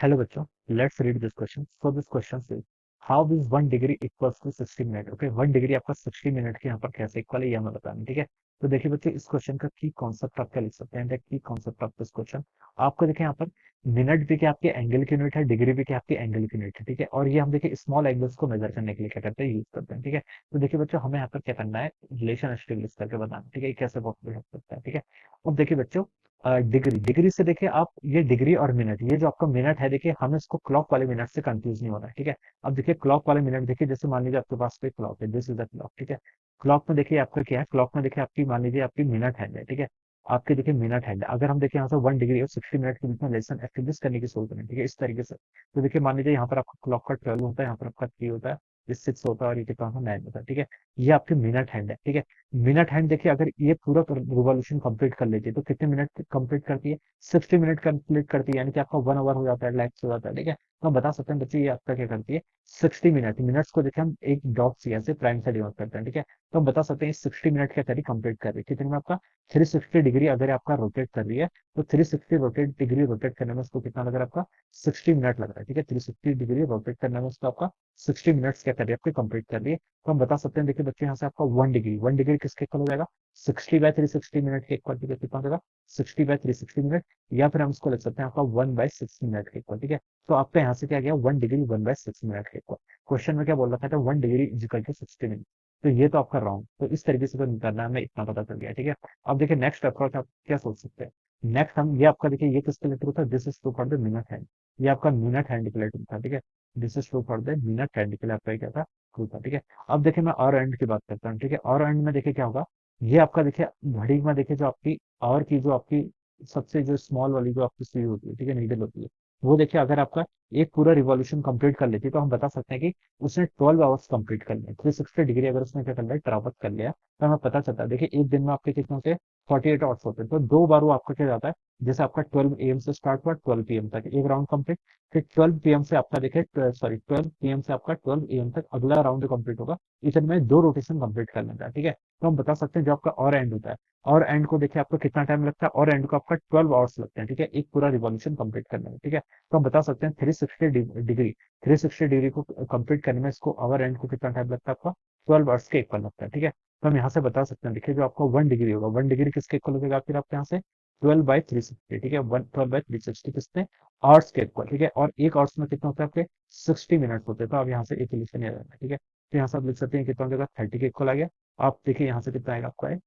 Hello बच्चों, let's read this question. So this question से how is 1 degree equals to 60 minute. Okay, 1 degree आपका 60 minute के यहाँ पर कैसे इक्वल है ये हमें बताना है, ठीक है। तो देखिए बच्चों, इस क्वेश्चन का की कॉन्सेप्ट आप क्या लिख सकते हैं। की कॉन्सेप्ट ऑफ दिस क्वेश्चन आपको देखिए यहाँ पर मिनट भी क्या आपके एंगल की यूनिट है, डिग्री भी क्या आपकी एंगल की यूनिट है, ठीक है। और ये हम देखिए स्मॉल एंगल्स को मेजर करने के लिए क्या करते हैं, यूज करते हैं, ठीक है। तो देखिए बच्चों, हमें यहाँ पर क्या करना है, रिलेशन एस्टेब्लिश करके बताना है, ठीक है। ये कैसे पॉसिबल हो सकता है, ठीक है। अब देखिए बच्चों, डिग्री डिग्री से देखिए आप, ये डिग्री और मिनट, ये जो आपका मिनट है देखिए, हमें इसको क्लॉक वाले मिनट से कंफ्यूज नहीं होना है, ठीक है। अब देखिए क्लॉक वाले मिनट देखिए, जैसे मान लीजिए आपके पास कोई क्लॉक है, दिस इज द क्लॉक, ठीक है। क्लॉक में देखिए आपका क्या है, क्लॉक में देखिए आपकी मान लीजिए आपकी मिनट हैंड है, ठीक है। आपके देखिए मिनट हैंड, अगर हम देखिए यहाँ से 1 डिग्री और 60 मिनट के बीच में रिलेशन एस्टेब्लिश करने की सोच रहे हैं, ठीक है, इस तरीके से। तो देखिए मान लीजिए यहाँ पर आपका क्लॉक का 12 होता है, यहाँ पर आपका 3 होता है, ये 6 होता है और ये कितना होता है, 9 होता है, ठीक है। ये आपके मिनट हैंड है, ठीक है। मिनट हैंड देखिए, अगर ये पूरा रिवॉल्यूशन कंप्लीट कर लेती है तो कितने मिनट कंप्लीट करती है, 60 मिनट कंप्लीट करती है, यानी कि आपका 1 आवर हो जाता है, लैप्स हो जाता है, ठीक है। तो हम बता सकते हैं बच्चे, ये आपका क्या करती है, 60 मिनट, मिनट्स को देखिए हम एक डॉट सी ऐसे प्राइम से डिनोट करते हैं, ठीक है। तो हम बता सकते हैं 60 मिनट क्या करी, कंप्लीट कर रही है कितने में, आपका 360 डिग्री अगर आपका रोटेट कर रही है, तो 360 रोटेट डिग्री रोटेट करने में उसको कितना लग रहा है, आपका 60 मिनट लग रहा है, ठीक है। 360 डिग्री रोटेट करने में उसको आपका 60 मिनट्स क्या कर रही है, आपकी कंप्लीट कर रही है। तो हम बता सकते हैं, देखिए बच्चे, यहाँ से आपका 1 डिग्री, 1 डिग्री किसके इक्वल हो जाएगा, 60/360 मिनट के इक्वल, ठीक है। कितना हो जाएगा, 60/360 मिनट, या फिर हम इसको लिख सकते हैं आपका 1/60 मिनट के इक्वल, ठीक है। तो आपका यहाँ से क्या गया, 1 डिग्री 1/6 मिनट के इक्वल। क्वेश्चन में क्या बोल रखा था, 1 degree is equal to 60 minute. तो ये तो आपका रॉन्ग, तो इस तरीके से तो करना है, हमें इतना पता चल गया, ठीक है। अब देखिए नेक्स्ट अप्रोच आप क्या सोच सकते हैं। नेक्स्ट हम, ये आपका देखिए, ये किसके लिए ट्रू था, this is true for the minute hand, ये आपका मिनट हैंड के लिए ट्रू था, ठीक है। This is true for the minute hand के लिए आपका क्या था, ट्रू था, ठीक है। अब देखिए मैं और एंड की बात करता हूँ, ठीक है। और एंड में देखिए क्या होगा, ये आपका देखिए घड़ी में देखिए, जो आपकी और की जो आपकी सबसे जो स्मॉल वाली जो आपकी सुई होती है, ठीक है, नीडल होती है, वो देखिए अगर आपका एक पूरा रिवॉल्यूशन कंप्लीट कर लेती है, तो हम बता सकते हैं कि उसने 12 आवर्स कंप्लीट कर लिया, 360 डिग्री अगर उसने क्या कर लिया, ट्रैवर्स कर लिया, तो हमें पता चलता है, देखिए एक दिन में आपके कितने होते हैं, 48 आवर्स होते हैं। तो 2 बार वो आपका क्या जाता है, जैसे आपका 12 AM से स्टार्ट हुआ, 12 PM तक एक राउंड कंप्लीट, फिर 12 PM से आपका देखिए, सॉरी 12 PM से आपका 12 AM तक अगला राउंड कंप्लीट होगा। इतने में 2 रोटेशन कंप्लीट कर लेता है, ठीक है। तो हम बता सकते हैं जो आपका और एंड होता है, और एंड को देखिए आपको कितना टाइम लगता है, और एंड को आपका 12 आवर्स लगते हैं, ठीक है, एक पूरा रिवॉल्यूशन कंप्लीट करने में, ठीक है। तो हम बता सकते हैं 360 डिग्री, 360 डिग्री को कंप्लीट करने में इसको और एंड को कितना टाइम लगता है, आपका 12 आवर्स के इक्वल लगता है, ठीक है। तो हम यहाँ से बता सकते हैं, देखिए जो आपका 1 डिग्री होगा, 1 डिग्री किसके इक्वल हो जाएगा, फिर आपके यहाँ से 12/360, ठीक है, 12/360 किसने, आवर्स के इक्वल, ठीक है। और एक आवर्स में कितना होता है आपके, 60 मिनट होते हैं। तो अब यहाँ से एक लिखने आ जाएगा, ठीक है। तो यहाँ से आप लिख सकते हैं कितना हो जाएगा, 30 के इक्वल आ गया। आप देखिए यहाँ से कितना आएगा आपका है,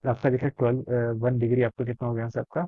आपका देखिए 1 डिग्री आपका कितना हो गया यहाँ से आपका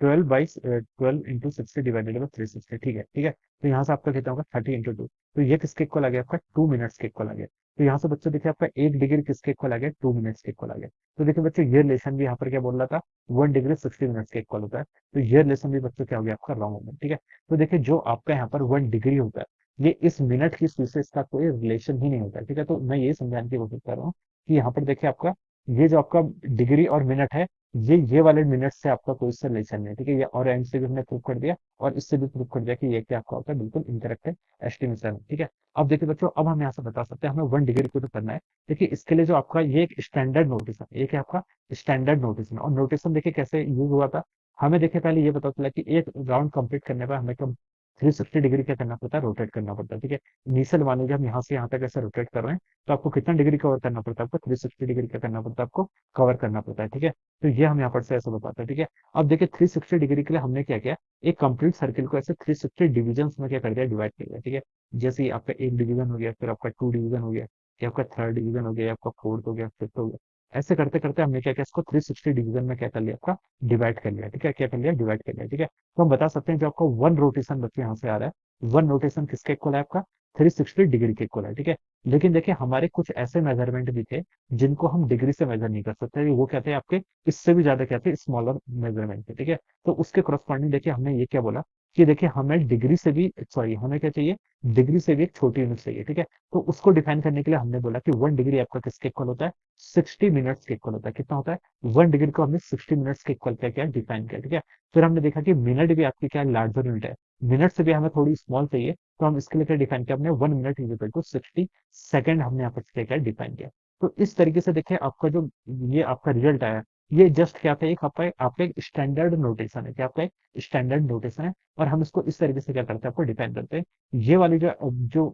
12/12 इंटू 60 डिवाइडेड बाई 360, ठीक है, ठीक है। तो यहाँ से आपका कितना होगा, 30 इंटू 2। तो ये किसके इक्वल आ गया, आपका 2 मिनट्स के इक्वल आ गया। तो यहाँ से बच्चों देखिए आपका 1 डिग्री किसके इक्वल आ गया, 2 मिनट्स के इक्वल आ गया। तो देखिए बच्चों, ये रिलेशन भी यहाँ पर क्या बोल रहा था, 1 डिग्री 60 मिनट्स के इक्वल होता है। तो ये रिलेशन भी बच्चों क्या हो गया, आपका रॉन्ग हो गया, ठीक है। तो देखिए जो आपका यहाँ पर 1 डिग्री होता है, ये इस मिनट की स्पीड से इसका कोई रिलेशन ही नहीं होता है, ठीक है। तो मैं ये समझाने की कोशिश कर रहा हूँ कि यहाँ पर देखिए आपका, ये जो आपका डिग्री और मिनट है, ये वाले मिनट से आपका कोई सा रिलेशन नहीं है, ठीक है। ये और एंड से भी हमने प्रूव कर दिया, और इससे भी प्रूव कर दिया कि ये क्या आपका होता है, बिल्कुल इनकरेक्ट है, एस्टिमेशन है, ठीक है। अब देखिए बच्चों, अब हम यहाँ से बता सकते हैं हमें 1 डिग्री को तो करना है। देखिए इसके लिए जो आपका ये एक स्टैंडर्ड नोटेशन, एक है आपका स्टैंडर्ड नोटेशन, और नोटेशन देखिए कैसे यूज हुआ था। हमें देखिए पहले ये पता चला कि एक राउंड कंप्लीट करने पर हमें कम 360 डिग्री क्या करना पड़ता है, रोटेट करना पड़ता है, ठीक है। इनिशियल मान लीजिए हम यहाँ से यहाँ तक ऐसे रोटेट कर रहे हैं, तो आपको कितना डिग्री कवर करना पड़ता है, आपको 360 डिग्री क्या करना पड़ता है, आपको कवर करना पड़ता है, ठीक है। तो ये हम यहाँ पर से ऐसे बताते हैं, ठीक है। अब देखिए 360 डिग्री के लिए हमने क्या किया, एक कंप्लीट सर्किल को ऐसे 360 डिविजन में क्या कर दिया, डिवाइड कर दिया, ठीक है। जैसे ही आपका एक डिवीजन हो गया, फिर आपका 2 डिवीजन हो गया, या आपका थर्ड डिवीजन हो गया, या आपका फोर्थ हो गया, फिफ्थ हो गया, ऐसे करते करते हमने क्या किया, इसको 360 डिवीजन में क्या कर लिया, आपका डिवाइड कर लिया, ठीक है, क्या कर लिया, डिवाइड कर लिया, ठीक है। तो हम बता सकते हैं जो आपका वन रोटेशन बच्चे यहाँ से आ रहा है, वन रोटेशन किसके इक्वल है, आपका 360 डिग्री के इक्वल है, ठीक है। लेकिन देखिए हमारे कुछ ऐसे मेजरमेंट भी थे जिनको हम डिग्री से मेजर नहीं कर सकते, वो क्या थे आपके, इससे भी ज्यादा क्या थे, स्मॉलर मेजरमेंट थे, ठीक है। तो उसके करस्पॉन्डिंग देखिए हमने ये क्या बोला, कि देखिए हमें डिग्री से भी, सॉरी हमें क्या चाहिए, डिग्री से भी एक छोटी यूनिट चाहिए, ठीक है। तो उसको डिफाइन करने के लिए हमने बोला कि 1 डिग्री आपका किसके इक्वल होता है, 60 मिनट्स के इक्वल होता है। कितना होता है, 1 डिग्री को हमने 60 मिनट्स के इक्वल क्या किया, डिफाइन किया, ठीक है। फिर हमने देखा कि मिनट भी आपकी क्या लार्जर यूनिट है, मिनट से भी हमें थोड़ी स्मॉल चाहिए, तो हम इसके लिए क्या डिफाइन किया, हमने 1 minute is equal to 60 second हमने यहाँ पर क्या किया, डिफाइन किया। तो इस तरीके से देखिए आपका जो ये आपका रिजल्ट आया, ये जस्ट क्या होता है, एक आपका एक स्टैंडर्ड नोटेशन है, क्या आपका एक स्टैंडर्ड नोटेशन है, और हम इसको इस तरीके से क्या करते हैं, आपको डिफाइन करते हैं। ये वाली जो जो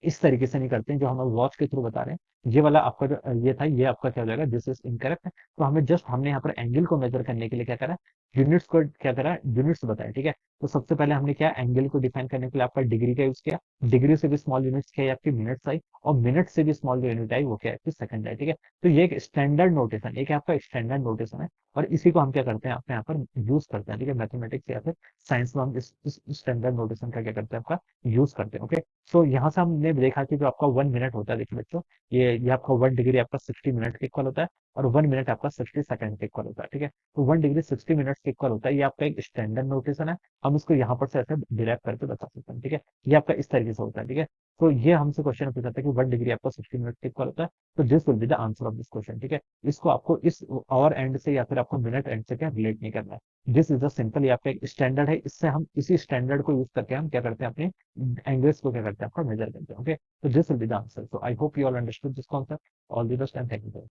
इस तरीके से नहीं करते हैं जो हम वॉच के थ्रू बता रहे हैं, ये वाला आपका जो ये था, ये आपका क्या हो जाएगा, दिस इज इनकरेक्ट। तो हमें जस्ट हमने यहाँ पर एंगल को मेजर करने के लिए क्या करा, यूनिट्स को क्या करा, यूनिट्स बताया, ठीक है। तो सबसे पहले हमने क्या, एंगल को डिफाइन करने के लिए आपका डिग्री का यूज किया, डिग्री से भी स्मॉल यूनिट्स क्या है आपकी मिनट्स आई, और मिनट से भी स्मॉल जो यूनिट आई वो क्या है आपकी सेकंड है, ठीक है। तो ये एक स्टैंडर्ड नोटेशन, एक आपका स्टैंडर्ड नोटेशन है, और इसी को हम क्या करते हैं अपने यहाँ पर यूज करते हैं, ठीक है। मैथमेटिक्स या फिर साइंस में हम इस स्टैंडर्ड नोटेशन का क्या करते हैं, आपका यूज करते हैं, ओके। तो यहाँ से हमने देखा कि जो आपका 1 मिनट होता है, देखिए बच्चों, ये आपका 1 डिग्री आपका 60 मिनट के इक्वल होता है, और 1 मिनट आपका 60 सेकंड के इक्वल होता है, ठीक है। तो 1 डिग्री 60 मिनट के इक्वल होता है, ये आपका एक स्टैंडर्ड नोटेशन है। हम इसको यहाँ पर से ऐसे डिराइव करके बता सकते हैं, ठीक है। ये आपका इस तरीके से होता है, ठीक है। तो ये हमसे क्वेश्चन पूछा था कि 1 डिग्री आपका 60 मिनट के इक्वल होता है, तो this will be the answer of this question, ठीक है। इसको आपको इस आवर एंड से या फिर आपको मिनट एंड से क्या रिलेट नहीं करना है। दिस इज द सिंपल, ये आपका एक स्टैंडर्ड है, इससे हम इसी स्टैंडर्ड को यूज करके हम क्या करते हैं, अपने एंगल्स को क्या करते हैं, आपका मेजर करते हैं, okay. So this will be the answer. So I hope you all understood this concept. All the best and thank you.